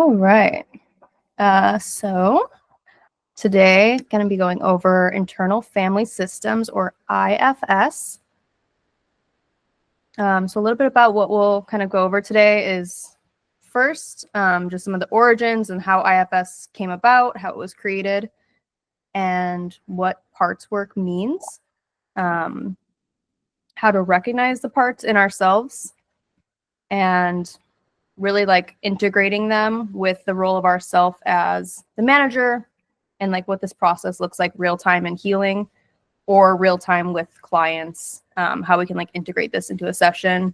All right. So today, going to be going over internal family systems, or IFS. So a little bit about what we'll kind of go over today is first, just some of the origins and how IFS came about, how it was created, and what parts work means, how to recognize the parts in ourselves, and really like integrating them with the role of ourself as the manager, and like what this process looks like real time in healing or real time with clients, how we can like integrate this into a session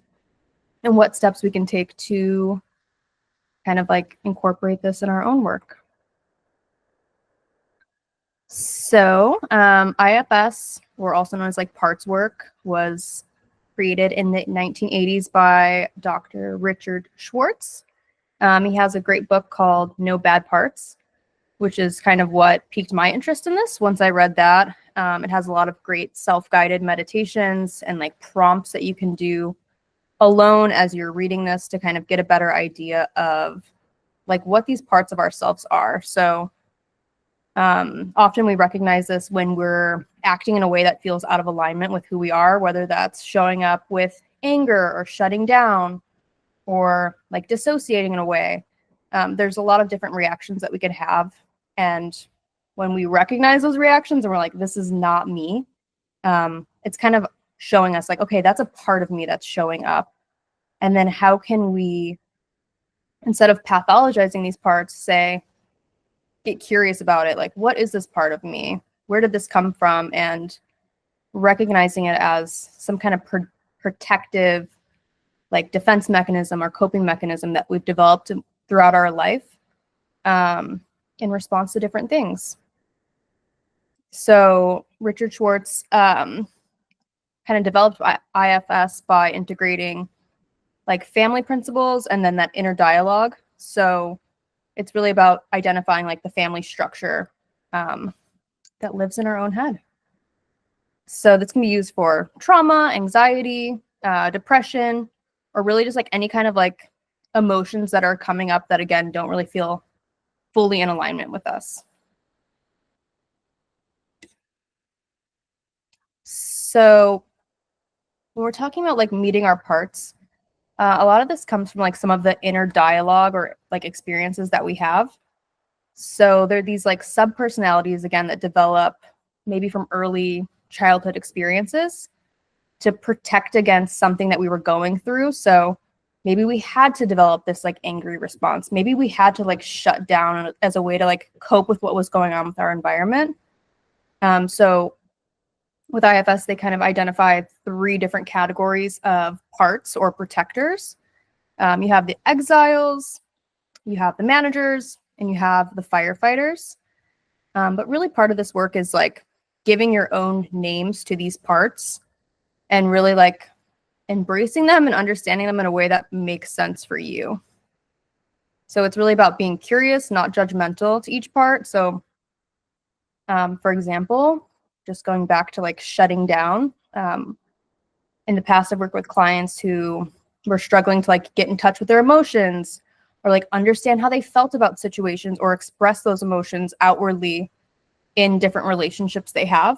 and what steps we can take to kind of like incorporate this in our own work. So IFS, or also known as like parts work, was created in the 1980s by Dr. Richard Schwartz. He has a great book called No Bad Parts, which is kind of what piqued my interest in this. Once I read that, it has a lot of great self-guided meditations and like prompts that you can do alone as you're reading this to kind of get a better idea of like what these parts of ourselves are. So often we recognize this when we're acting in a way that feels out of alignment with who we are, whether that's showing up with anger or shutting down or like dissociating in a way. There's a lot of different reactions that we could have. And when we recognize those reactions and we're like, this is not me, it's kind of showing us like, okay, that's a part of me that's showing up. And then how can we, instead of pathologizing these parts, say, get curious about it. Like, what is this part of me? Where did this come from? And recognizing it as some kind of protective, like defense mechanism or coping mechanism that we've developed throughout our life in response to different things. So Richard Schwartz kind of developed IFS by integrating like family principles and then that inner dialogue. So it's really about identifying like the family structure that lives in our own head. So this can be used for trauma, anxiety, depression, or really just like any kind of like emotions that are coming up that, again, don't really feel fully in alignment with us. So when we're talking about like meeting our parts, a lot of this comes from like some of the inner dialogue or like experiences that we have. So there are these like sub-personalities, again, that develop maybe from early childhood experiences to protect against something that we were going through. So maybe we had to develop this like angry response. Maybe we had to like shut down as a way to like cope with what was going on with our environment. So with IFS, they kind of identify 3 different categories of parts or protectors. You have the exiles, you have the managers, and you have the firefighters. But really part of this work is like giving your own names to these parts and really like embracing them and understanding them in a way that makes sense for you. So it's really about being curious, not judgmental to each part. So for example, just going back to like shutting down. In the past, I've worked with clients who were struggling to like get in touch with their emotions or like understand how they felt about situations or express those emotions outwardly in different relationships they have.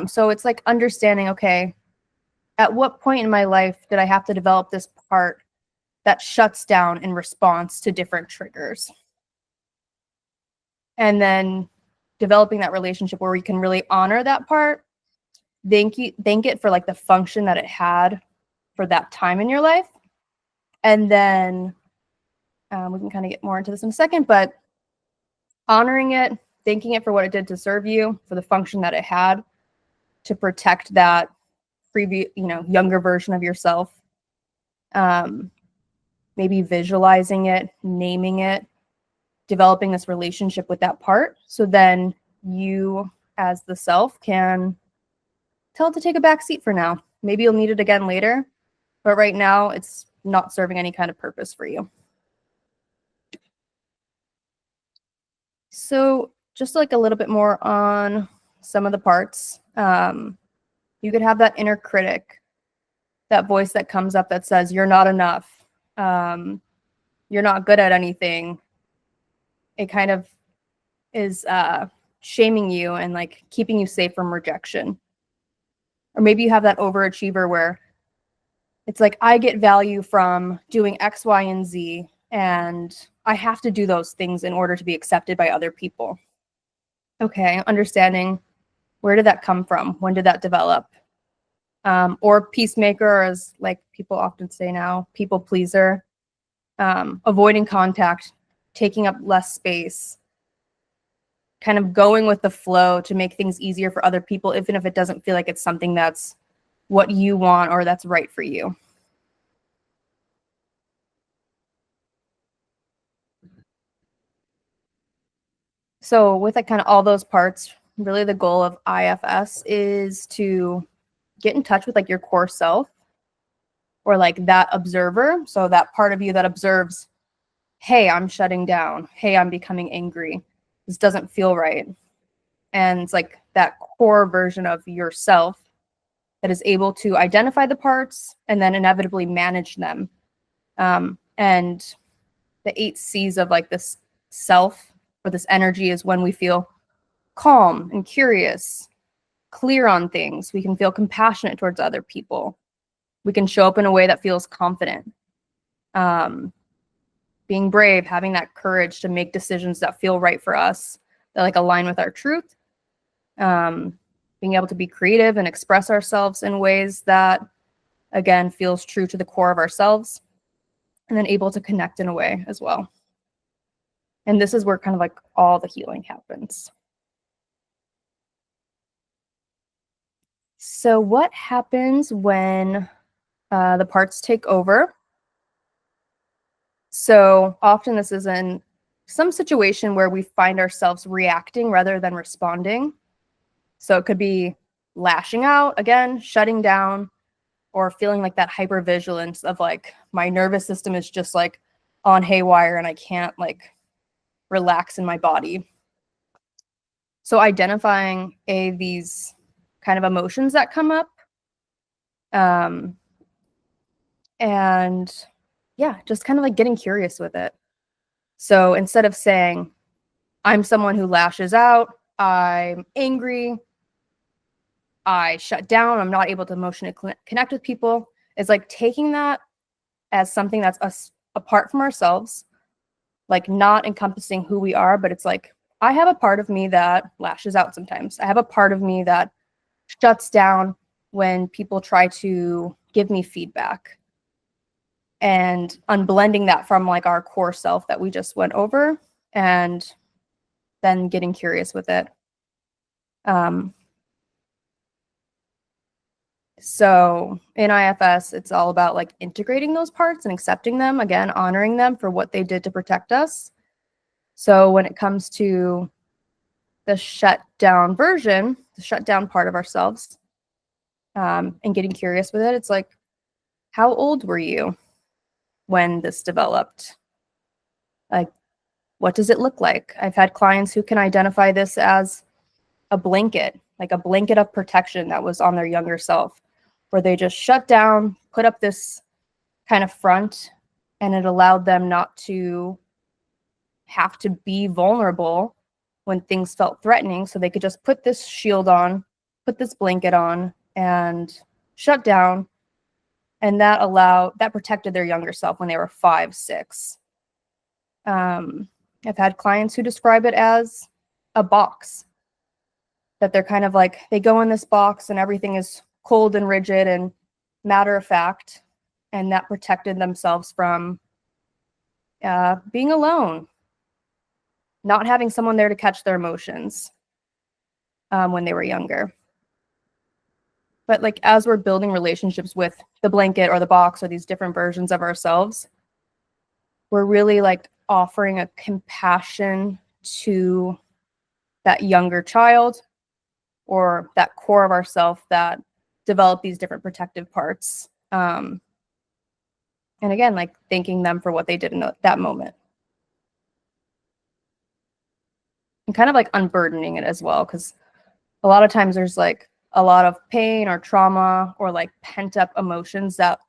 So it's like understanding, okay, at what point in my life did I have to develop this part that shuts down in response to different triggers? And then developing that relationship where we can really honor that part, thank it for like the function that it had for that time in your life. And then we can kind of get more into this in a second, but honoring it, thanking it for what it did to serve you, for the function that it had to protect that previous, younger version of yourself. Maybe visualizing it, naming it, developing this relationship with that part. So then you as the self can tell it to take a back seat for now. Maybe you'll need it again later, but right now it's not serving any kind of purpose for you. So just like a little bit more on some of the parts, you could have that inner critic, that voice that comes up that says, you're not enough. You're not good at anything. it kind of is shaming you and like keeping you safe from rejection. Or maybe you have that overachiever where it's like, I get value from doing X, Y, and Z, and I have to do those things in order to be accepted by other people. Okay, understanding, where did that come from? When did that develop? Or peacemaker, as like people often say now, people pleaser, avoiding contact, taking up less space, kind of going with the flow to make things easier for other people, even if it doesn't feel like it's something that's what you want or that's right for you. So with like kind of all those parts, really the goal of IFS is to get in touch with like your core self, or like that observer. So that part of you that observes, hey, I'm shutting down. Hey, I'm becoming angry. This doesn't feel right. And it's like that core version of yourself that is able to identify the parts and then inevitably manage them. And the 8 C's of like this self or this energy is when we feel calm and curious, clear on things. We can feel compassionate towards other people. We can show up in a way that feels confident. Being brave, having that courage to make decisions that feel right for us, that like align with our truth. Being able to be creative and express ourselves in ways that, again, feels true to the core of ourselves, and then able to connect in a way as well. And this is where kind of like all the healing happens. So what happens when the parts take over? So often this is in some situation where we find ourselves reacting rather than responding. So it could be lashing out, again, shutting down, or feeling like that hypervigilance of like my nervous system is just like on haywire and I can't like relax in my body. So identifying these kind of emotions that come up, and yeah, just kind of like getting curious with it. So instead of saying, I'm someone who lashes out, I'm angry, I shut down, I'm not able to emotionally connect with people, it's like taking that as something that's us apart from ourselves, like not encompassing who we are, but it's like, I have a part of me that lashes out sometimes. I have a part of me that shuts down when people try to give me feedback. And unblending that from like our core self that we just went over, and then getting curious with it. So in IFS, it's all about like integrating those parts and accepting them, again, honoring them for what they did to protect us. So when it comes to the shut down version, the shut down part of ourselves, and getting curious with it, it's like, how old were you when this developed? Like, what does it look like? I've had clients who can identify this as a blanket, like a blanket of protection that was on their younger self, where they just shut down, put up this kind of front, and it allowed them not to have to be vulnerable when things felt threatening. So they could just put this shield on, put this blanket on, and shut down. And that protected their younger self when they were 5, 6. I've had clients who describe it as a box, that they're kind of like, they go in this box and everything is cold and rigid and matter of fact, and that protected themselves from being alone, not having someone there to catch their emotions when they were younger. But like as we're building relationships with the blanket or the box or these different versions of ourselves, we're really like offering a compassion to that younger child or that core of ourself that develop these different protective parts. And again, like thanking them for what they did in that moment. And kind of like unburdening it as well, because a lot of times there's like a lot of pain or trauma or like pent up emotions that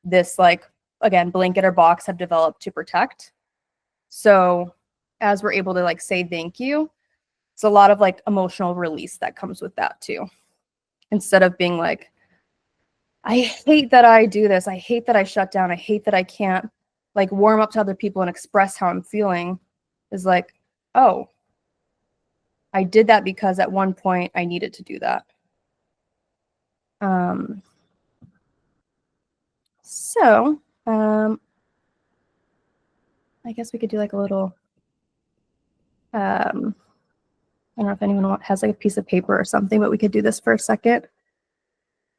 this like, again, blanket or box have developed to protect. So as we're able to like say thank you, it's a lot of like emotional release that comes with that too. Instead of being like, I hate that I do this. I hate that I shut down. I hate that I can't like warm up to other people and express how I'm feeling, is like, oh, I did that because at one point I needed to do that. So I guess we could do like a little, I don't know if anyone has like a piece of paper or something, but we could do this for a second.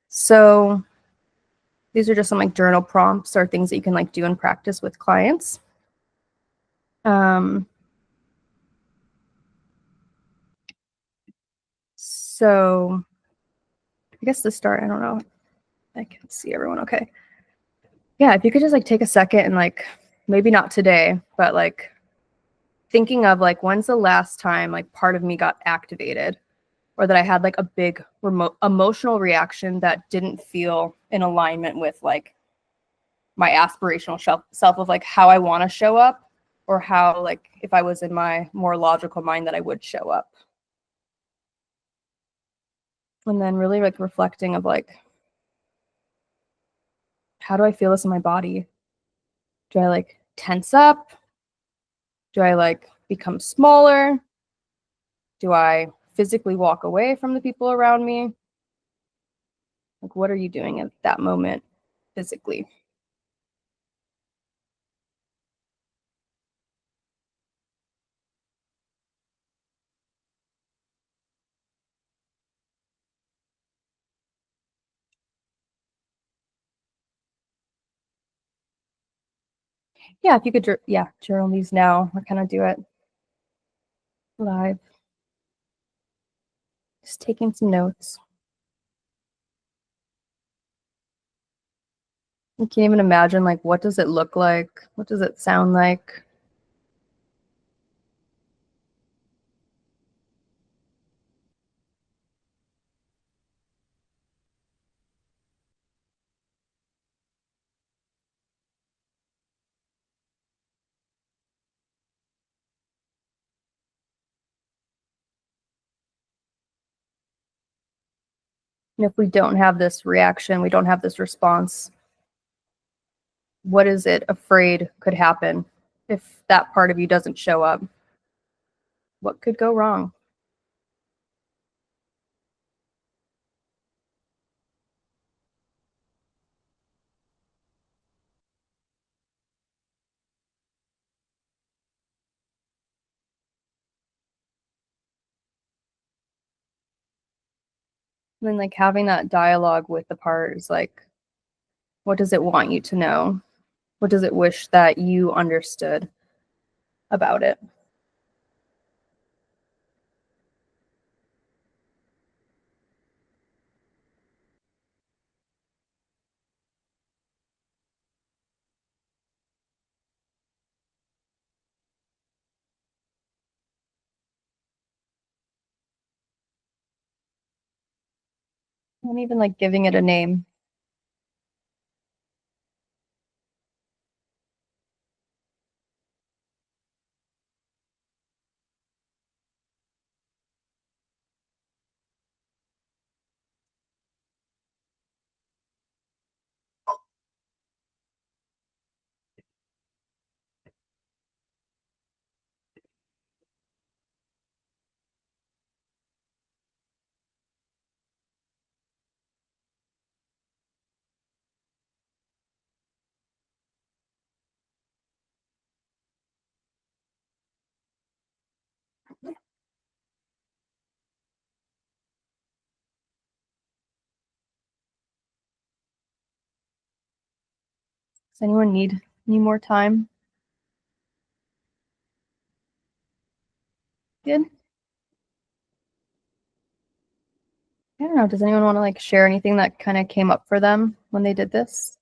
So these are just some like journal prompts or things that you can like do in practice with clients. So I guess to start, I don't know. I can see everyone okay. Yeah, if you could just like take a second and like, maybe not today, but like thinking of like, when's the last time like part of me got activated, or that I had like a big emotional reaction that didn't feel in alignment with like my aspirational self of like how I want to show up, or how like if I was in my more logical mind that I would show up. And then really like reflecting of like, how do I feel this in my body? Do I like tense up? Do I like become smaller? Do I physically walk away from the people around me? Like, what are you doing at that moment physically? Yeah, if you could, journal these now or kind of do it live. Just taking some notes. You can't even imagine, like, what does it look like? What does it sound like? And if we don't have this reaction, we don't have this response, what is it afraid could happen if that part of you doesn't show up? What could go wrong? And then like having that dialogue with the part is like, what does it want you to know? What does it wish that you understood about it? And even like giving it a name. Does anyone need any more time? Good. I don't know. Does anyone want to like share anything that kind of came up for them when they did this?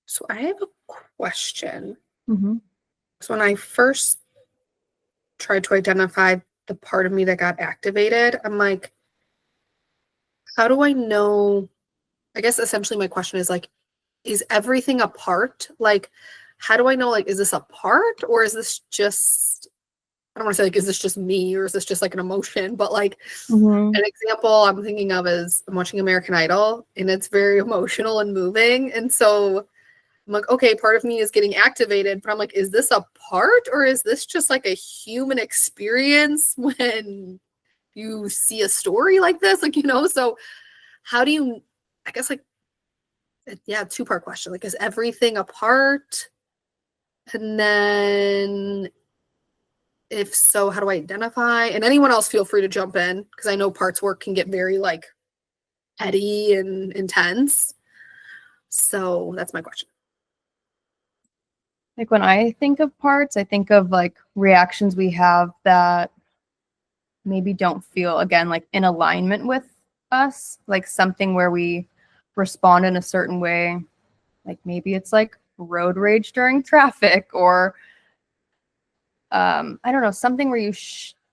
So I have a question. Mm-hmm. So when I first tried to identify the part of me that got activated, I'm like, how do I know? I guess essentially my question is like, is everything a part? Like, how do I know, like, is this a part, or is this just, I don't want to say like, is this just me, or is this just like an emotion? But like, Mm-hmm. an example I'm thinking of is I'm watching American Idol, and it's very emotional and moving. And so I'm like, okay, part of me is getting activated, but I'm like, is this a part, or is this just like a human experience when you see a story like this? Like, so how do you, I guess, like, yeah, two-part question. Like, is everything a part? And then if so, how do I identify? And anyone else feel free to jump in, because I know parts work can get very like heady and intense. So that's my question. Like when I think of parts, I think of like reactions we have that maybe don't feel, again, like in alignment with us, like something where we respond in a certain way. Like maybe it's like road rage during traffic, or I don't know, something where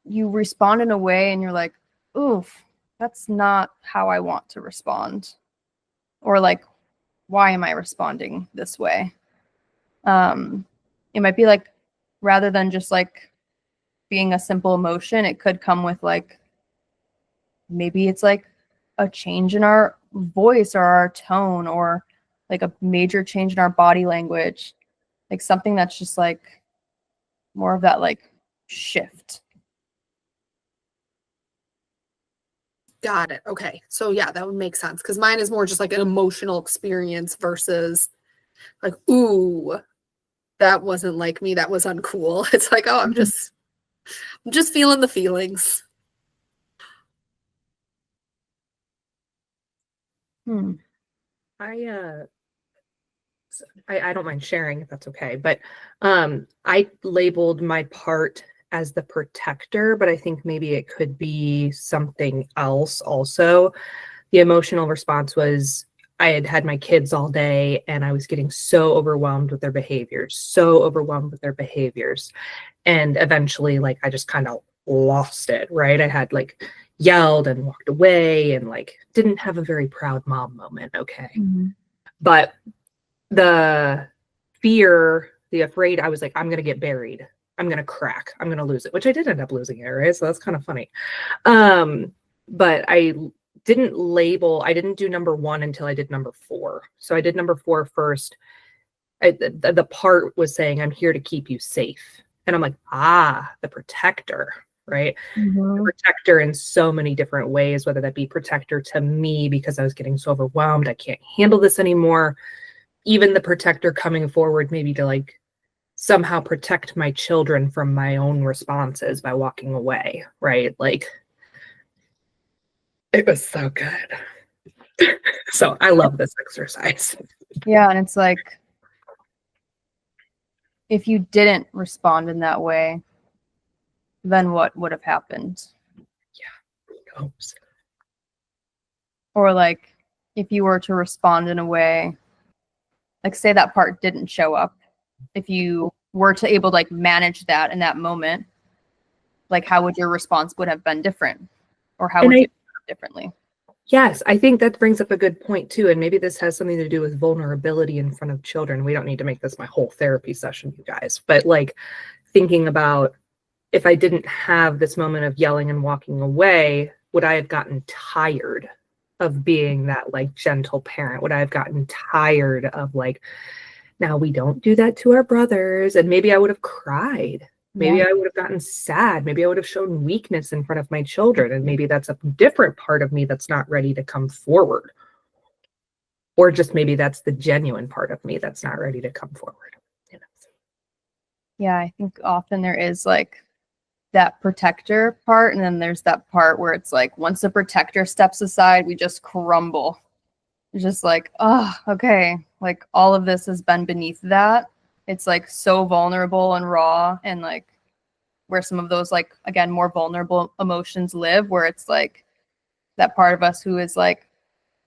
you respond in a way and you're like, oof, that's not how I want to respond. Or like, why am I responding this way? It might be like, rather than just like being a simple emotion, it could come with like, maybe it's like a change in our voice or our tone, or like a major change in our body language, like something that's just like more of that like shift. Got it. Okay. So yeah, that would make sense, because mine is more just like an emotional experience versus like, ooh, that wasn't like me. That was uncool. It's like, oh, I'm just feeling the feelings. Hmm. I don't mind sharing if that's okay, but I labeled my part as the protector, but I think maybe it could be something else also. The emotional response was I had had my kids all day and I was getting so overwhelmed with their behaviors, And eventually, like, I just kind of lost it, right? I had like yelled and walked away and like didn't have a very proud mom moment. Okay. Mm-hmm. But the fear, the afraid, I was like, I'm going to get buried. I'm going to crack. I'm going to lose it, which I did end up losing it, right? So that's kind of funny. But I didn't do number 1 until I did number 4. So I did number 4 first. The part was saying, I'm here to keep you safe. And I'm like, the protector, right? Mm-hmm. The protector in so many different ways, whether that be protector to me because I was getting so overwhelmed, I can't handle this anymore. Even the protector coming forward maybe to like somehow protect my children from my own responses by walking away, right? Like, it was so good. So I love this exercise. Yeah, and it's like, if you didn't respond in that way, then what would have happened? Oops. Or like, if you were to respond in a way, like say that part didn't show up, if you were to able to like manage that in that moment, like how would your response would have been different, or how would you do it differently? Yes, I think that brings up a good point too. And maybe this has something to do with vulnerability in front of children. We don't need to make this my whole therapy session, you guys, but like thinking about, if I didn't have this moment of yelling and walking away, would I have gotten tired of being that like gentle parent? Would I have gotten tired of like, now we don't do that to our brothers? And maybe I would have cried. Maybe I would have gotten sad. Maybe I would have shown weakness in front of my children. And maybe that's a different part of me that's not ready to come forward. Or just maybe that's the genuine part of me that's not ready to come forward. You know? Yeah, I think often there is like that protector part, and then there's that part where it's like once the protector steps aside, we just crumble. It's just like, oh, okay, like all of this has been beneath that. It's like so vulnerable and raw, and like where some of those like, again, more vulnerable emotions live, where it's like that part of us who is like,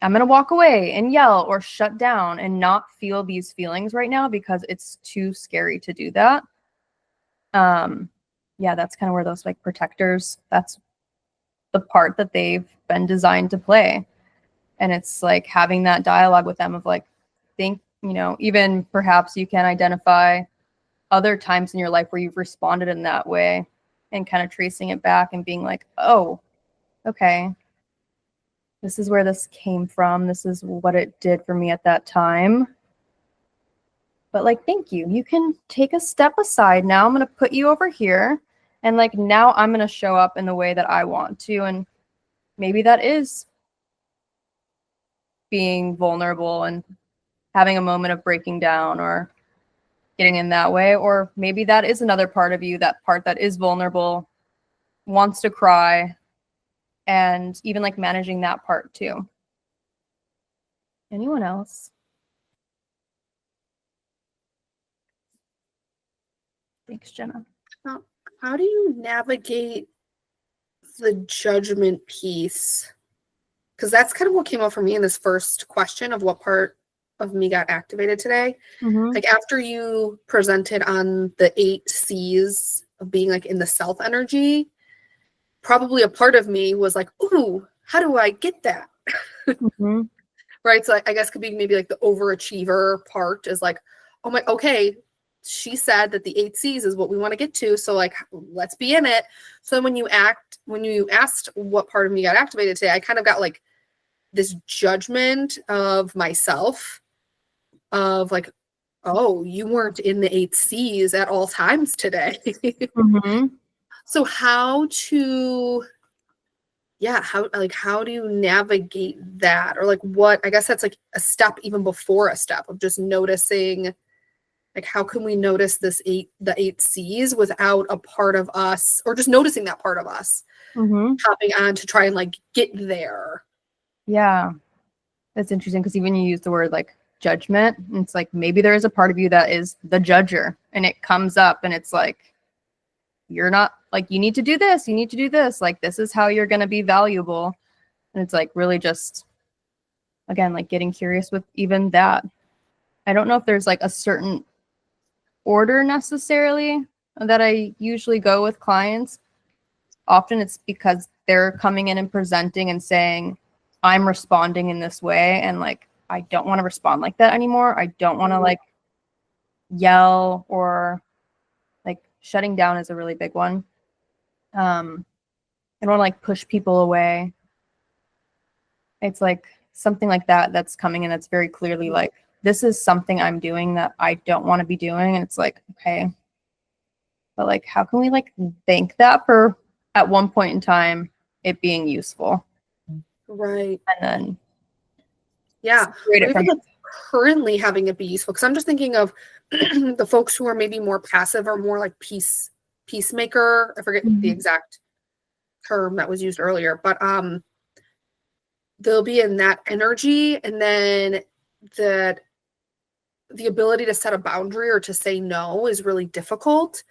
I'm gonna walk away and yell or shut down and not feel these feelings right now because it's too scary to do that. Yeah, that's kind of where those like protectors, that's the part that they've been designed to play. And it's like having that dialogue with them of like, think you know, even perhaps you can identify other times in your life where you've responded in that way and kind of tracing it back and being like, oh, okay, this is where this came from. This is what it did for me at that time. But like, thank you. You can take a step aside now. I'm going to put you over here. And like, now I'm going to show up in the way that I want to. And maybe that is being vulnerable and having a moment of breaking down or getting in that way. Or maybe that is another part of you, that part that is vulnerable, wants to cry, and even like managing that part too. Anyone else? Thanks, Jenna. How do you navigate the judgment piece? Because that's kind of what came up for me in this first question of what part of me got activated today. Mm-hmm. Like after you presented on the 8 C's of being like in the self energy, probably a part of me was like, ooh, how do I get that? Mm-hmm. Right. So I guess could be maybe like the overachiever part is like, oh my, okay, she said that the 8 C's is what we want to get to. So like, let's be in it. So when you asked what part of me got activated today, I kind of got like this judgment of myself of like, oh, you weren't in the 8 C's at all times today. Mm-hmm. So how do you navigate that? Or like what, I guess that's like a step even before a step of just noticing, like, how can we notice the 8 C's without a part of us, or just noticing that part of us Mm-hmm. hopping on to try and like get there. Yeah, that's interesting because even you use the word like judgment, and it's like maybe there is a part of you that is the judger, and it comes up and it's like, you're not, like, you need to do this, you need to do this, like this is how you're going to be valuable. And it's like really just, again, like getting curious with even that. I don't know if there's like a certain order necessarily that I usually go with clients. Often it's because they're coming in and presenting and saying, I'm responding in this way, and like I don't want to respond like that anymore. I don't want to like yell, or like shutting down is a really big one. I don't want to like push people away. It's like something like that that's coming in that's very clearly like, this is something I'm doing that I don't want to be doing. And it's like, okay, but like, how can we like thank that for at one point in time it being useful? Right. And then Or it even from like currently having it be useful. Because I'm just thinking of the folks who are maybe more passive or more like peacemaker. I forget the exact term that was used earlier, but they'll be in that energy, and then that the ability to set a boundary or to say no is really difficult.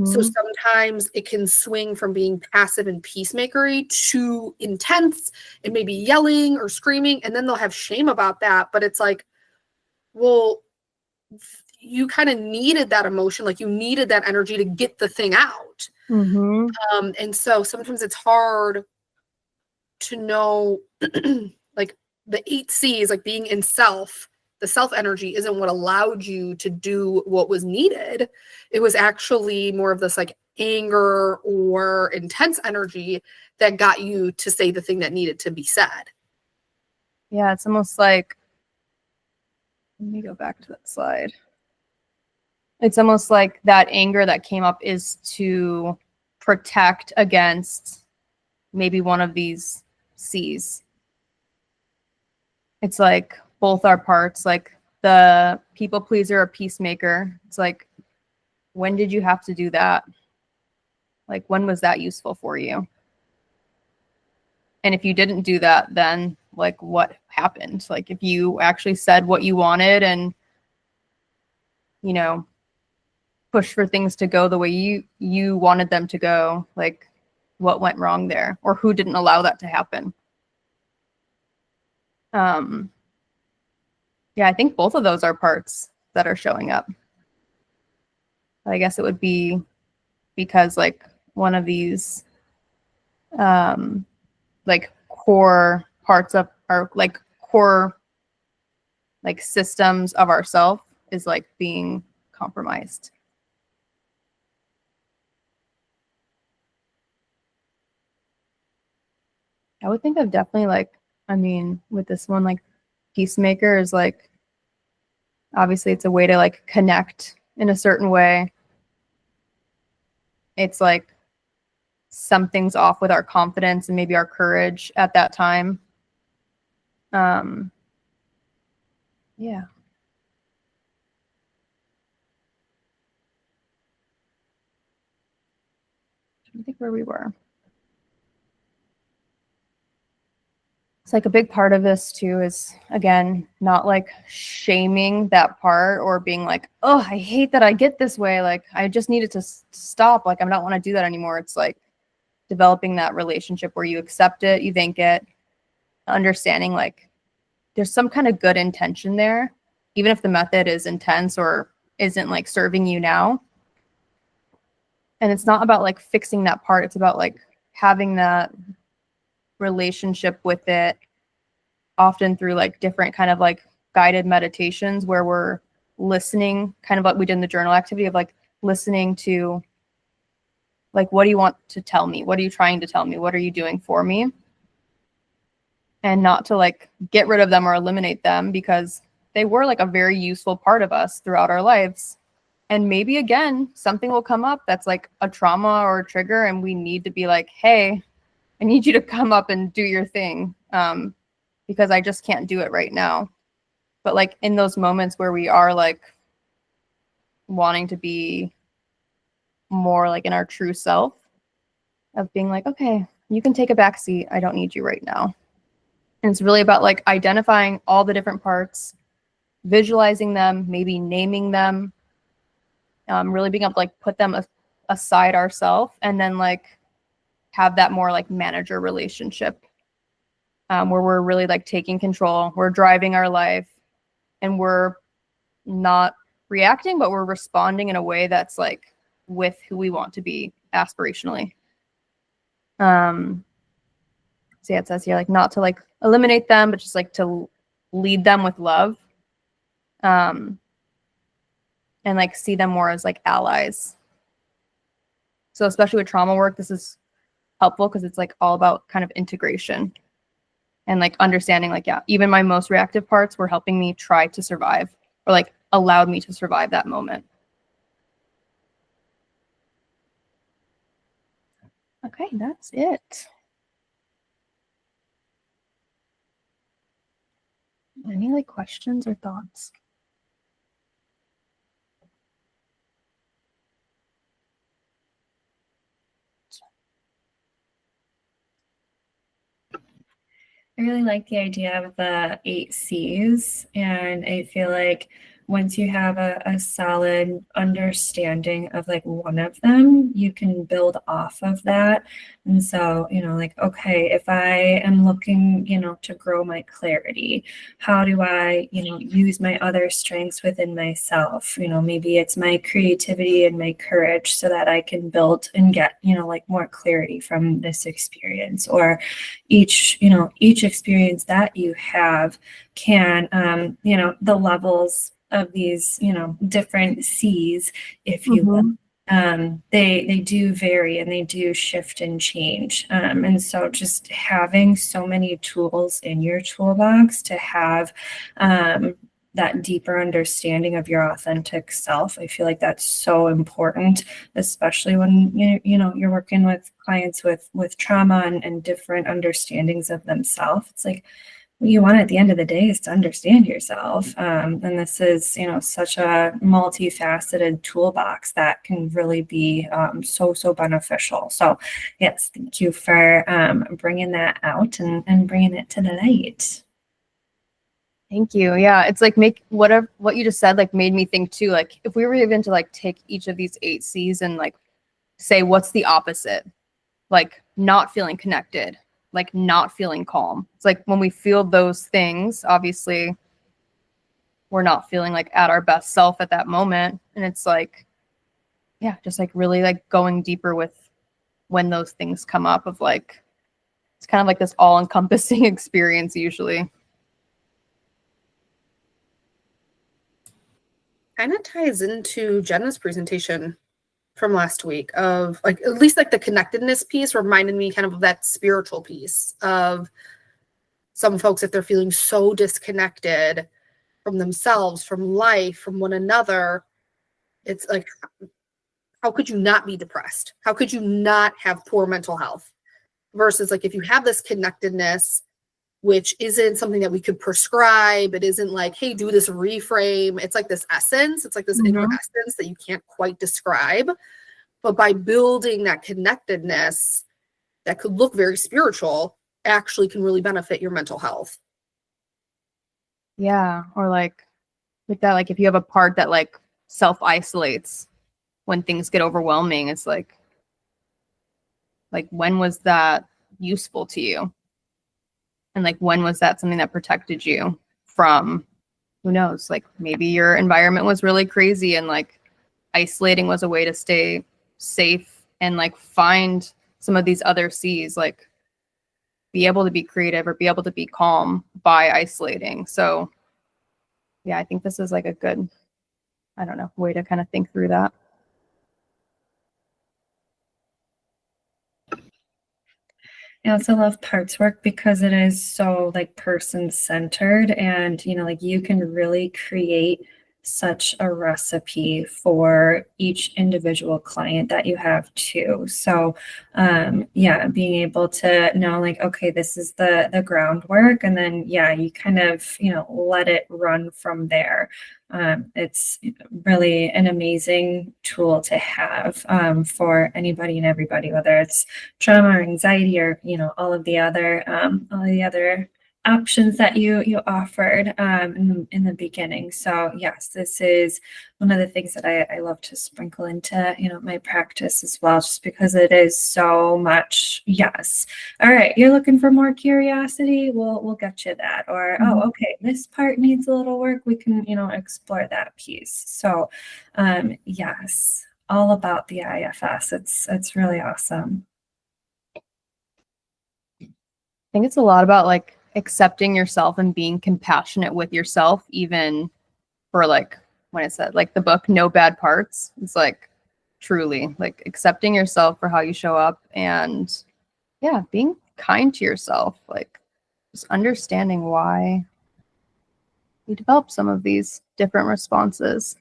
So sometimes it can swing from being passive and peacemakery to intense and maybe yelling or screaming, and then they'll have shame about that. But it's like, well, you kind of needed that emotion, like you needed that energy to get the thing out. And so sometimes it's hard to know, like the 8 C's, like being in self, the self energy isn't what allowed you to do what was needed. It was actually more of this like anger or intense energy that got you to say the thing that needed to be said. Yeah, it's almost like, let me go back to that slide. It's almost like that anger that came up is to protect against maybe one of these C's. It's like both our parts, like the people pleaser or peacemaker. It's like, when did you have to do that? Like, when was that useful for you? And if you didn't do that, then like what happened? Like if you actually said what you wanted and, you know, push for things to go the way you wanted them to go, like what went wrong there, or who didn't allow that to happen? Yeah, I think both of those are parts that are showing up. I guess it would be because like one of these like core parts of our like core like systems of ourself is like being compromised. I would think of definitely like, I mean, with this one, like peacemaker is like, obviously it's a way to like connect in a certain way. It's like something's off with our confidence and maybe our courage at that time. Yeah. I think where we were. It's like a big part of this too is, again, not like shaming that part or being like, oh, I hate that I get this way. Like, I just needed to stop. Like, I don't want to do that anymore. It's like developing that relationship where you accept it, you thank it, understanding like there's some kind of good intention there, even if the method is intense or isn't like serving you now. And it's not about like fixing that part. It's about like having that relationship with it, often through like different kind of like guided meditations where we're listening, kind of like we did in the journal activity of like listening to like, what do you want to tell me? What are you trying to tell me? What are you doing for me? And not to like get rid of them or eliminate them, because they were like a very useful part of us throughout our lives. And maybe again, something will come up that's like a trauma or a trigger, and we need to be like, hey, I need you to come up and do your thing, because I just can't do it right now. But like in those moments where we are like wanting to be more like in our true self, of being like, okay, you can take a back seat. I don't need you right now. And it's really about like identifying all the different parts, visualizing them, maybe naming them, really being able to like put them aside ourselves, and then like have that more like manager relationship, where we're really like taking control, we're driving our life, and we're not reacting, but we're responding in a way that's like with who we want to be aspirationally. So yeah, it says here like not to like eliminate them, but just like to lead them with love, and like see them more as like allies. So especially with trauma work, this is helpful because it's like all about kind of integration and like understanding like, yeah, even my most reactive parts were helping me try to survive, or like allowed me to survive that moment. Okay, that's it. Any like questions or thoughts? I really like the idea of the 8 C's, and I feel like once you have a solid understanding of like one of them, you can build off of that. And so, like, okay, if I am looking, to grow my clarity, how do I, use my other strengths within myself? Maybe it's my creativity and my courage so that I can build and get, like more clarity from this experience. Or each experience that you have can, the levels of these, different C's, if you will, they do vary and they do shift and change. And so just having so many tools in your toolbox to have that deeper understanding of your authentic self, I feel like that's so important, especially when you're working with clients with trauma and different understandings of themselves. It's like, what you want at the end of the day is to understand yourself. And this is, such a multifaceted toolbox that can really be so beneficial. So yes, thank you for bringing that out and bringing it to the light. Thank you. Yeah, it's like what you just said like made me think too, like if we were even to like take each of these 8 C's and like say what's the opposite, like not feeling connected, like not feeling calm. It's like when we feel those things, obviously we're not feeling like at our best self at that moment. And it's like, yeah, just like really like going deeper with when those things come up, of like, it's kind of like this all-encompassing experience usually. kind of ties into Jenna's presentation from last week of like, at least like the connectedness piece reminded me kind of that spiritual piece of some folks, if they're feeling so disconnected from themselves, from life, from one another, it's like, how could you not be depressed? How could you not have poor mental health? Versus like, if you have this connectedness, which isn't something that we could prescribe. It isn't like, hey, do this reframe. It's like this essence. It's like this inner essence that you can't quite describe. But by building that connectedness that could look very spiritual, actually can really benefit your mental health. Yeah. Or like that, like if you have a part that like self-isolates when things get overwhelming, it's like when was that useful to you? And like, when was that something that protected you from, who knows, like maybe your environment was really crazy and like isolating was a way to stay safe and like find some of these other C's, like be able to be creative or be able to be calm by isolating. So yeah, I think this is like a good, I don't know, way to kind of think through that. I also love parts work because it is so like person centered, and like you can really create such a recipe for each individual client that you have too. So yeah, being able to know like, okay, this is the groundwork, and then yeah, you kind of let it run from there. It's really an amazing tool to have for anybody and everybody, whether it's trauma or anxiety or all of the other options that you offered in the beginning. So yes, this is one of the things that I love to sprinkle into my practice as well, just because it is so much. Yes, all right, you're looking for more curiosity, we'll get you that. Or oh, okay, this part needs a little work, we can explore that piece. So yes, all about the IFS. It's really awesome. I think it's a lot about like accepting yourself and being compassionate with yourself, even for like when it said like the book No Bad Parts. It's like truly like accepting yourself for how you show up, and yeah, being kind to yourself, like just understanding why you develop some of these different responses.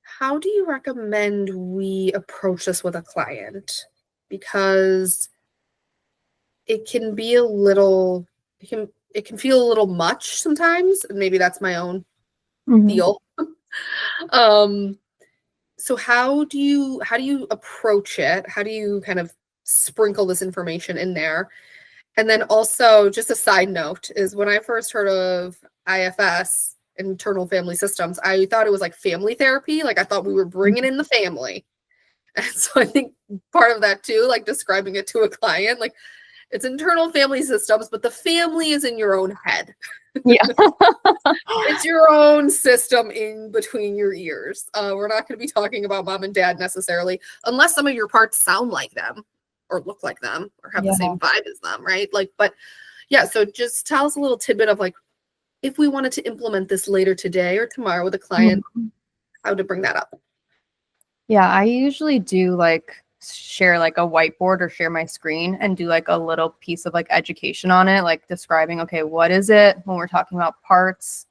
How do you recommend we approach this with a client? Because it can be a little, it can feel a little much sometimes, and maybe that's my own deal. So how do you approach it? How do you kind of sprinkle this information in there? And then also, just a side note, is when I first heard of IFS, internal family systems, I thought it was like family therapy. Like I thought we were bringing in the family. And so I think part of that too, like describing it to a client, like it's internal family systems, but the family is in your own head. Yeah. It's your own system in between your ears. We're not going to be talking about mom and dad necessarily, unless some of your parts sound like them or look like them or have the same vibe as them, right? Like, but yeah, so just tell us a little tidbit of like, if we wanted to implement this later today or tomorrow with a client, how to bring that up. Yeah, I usually do like share like a whiteboard or share my screen and do like a little piece of like education on it, like describing, okay, what is it when we're talking about parts?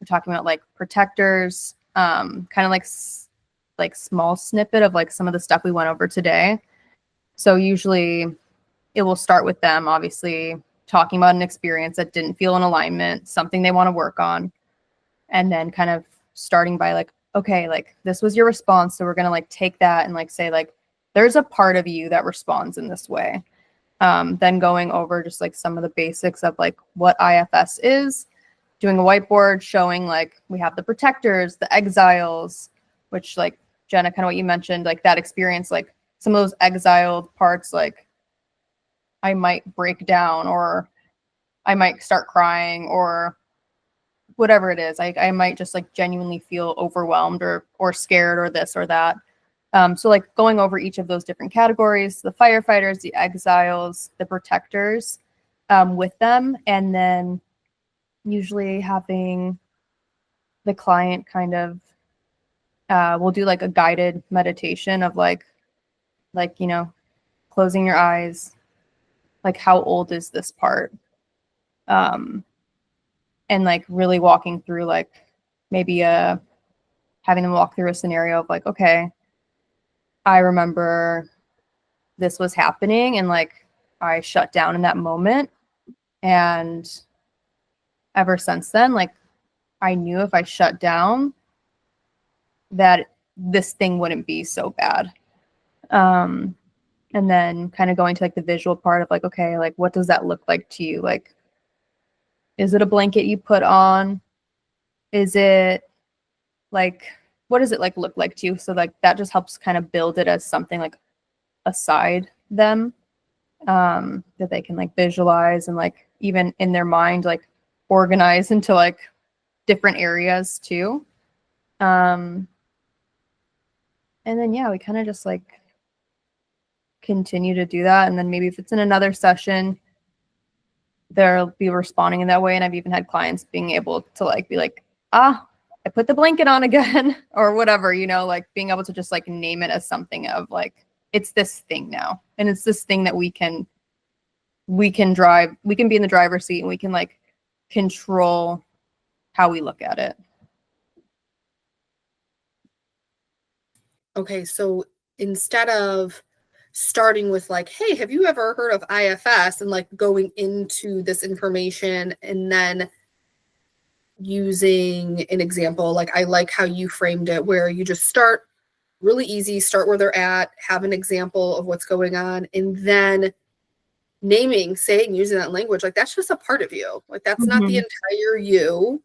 We're talking about like protectors, kind of like small snippet of like some of the stuff we went over today. So usually it will start with them, obviously, talking about an experience that didn't feel in alignment, something they want to work on, and then kind of starting by like, okay, like this was your response, so we're gonna like take that and like say like there's a part of you that responds in this way. Then going over just like some of the basics of like what IFS is, doing a whiteboard showing like we have the protectors, the exiles, which like Jenna, kind of what you mentioned, like that experience, like some of those exiled parts, like I might break down or I might start crying or whatever it is. I might just like genuinely feel overwhelmed or scared or this or that. So like going over each of those different categories, the firefighters, the exiles, the protectors, with them, and then usually having the client kind of, we'll do like a guided meditation of like, you know, closing your eyes, like how old is this part? And like really walking through like maybe having them walk through a scenario of like, okay, I remember this was happening and like I shut down in that moment. And ever since then, like I knew if I shut down that this thing wouldn't be so bad. And then kind of going to like the visual part of like, okay, like what does that look like to you? Like, is it a blanket you put on? Is it like, what does it like look like to you? So like that just helps kind of build it as something like aside them, that they can like visualize and like even in their mind like organize into like different areas too. And then yeah, we kind of just like continue to do that. And then maybe if it's in another session, they'll be responding in that way. And I've even had clients being able to like be like, I put the blanket on again or whatever, you know, like being able to just like name it as something of like, it's this thing now. And it's this thing that we can drive, we can be in the driver's seat and we can like control how we look at it. Okay, so instead of starting with like, hey, have you ever heard of IFS, and like going into this information and then using an example, like I like how you framed it where you just start really easy, start where they're at, have an example of what's going on, and then naming, saying, using that language, like that's just a part of you. Like that's not the entire you.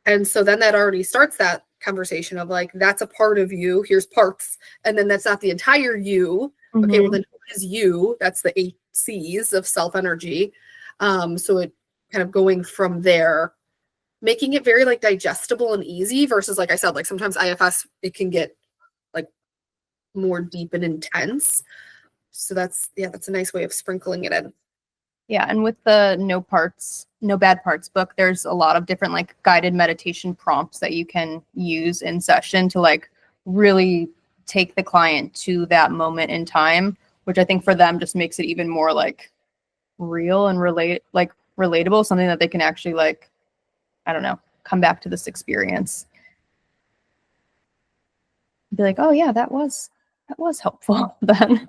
And so then that already starts that conversation of like, that's a part of you, here's parts, and then that's not the entire you. Okay, well then who is you? That's the 8 C's of self-energy. So it kind of going from there, making it very like digestible and easy versus like I said, like sometimes IFS, it can get like more deep and intense. So that's a nice way of sprinkling it in. Yeah, and with the No Bad Parts book, there's a lot of different like guided meditation prompts that you can use in session to like really take the client to that moment in time, which I think for them just makes it even more like real and relatable, something that they can actually like, I don't know, come back to this experience. Be like, oh yeah, that was helpful then.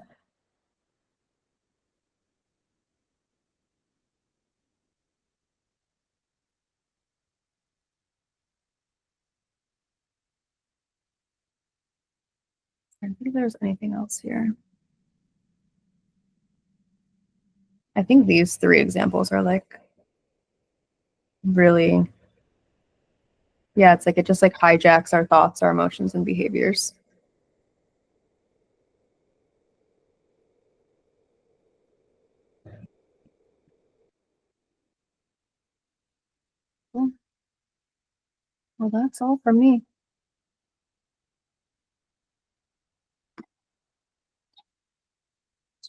I don't think there's anything else here. I think these 3 examples are like really, yeah, it's like it just like hijacks our thoughts, our emotions, and behaviors. Cool. Well, that's all from me.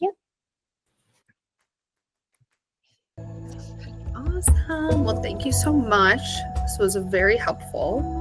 Yeah. Awesome. Well, thank you so much. This was very helpful.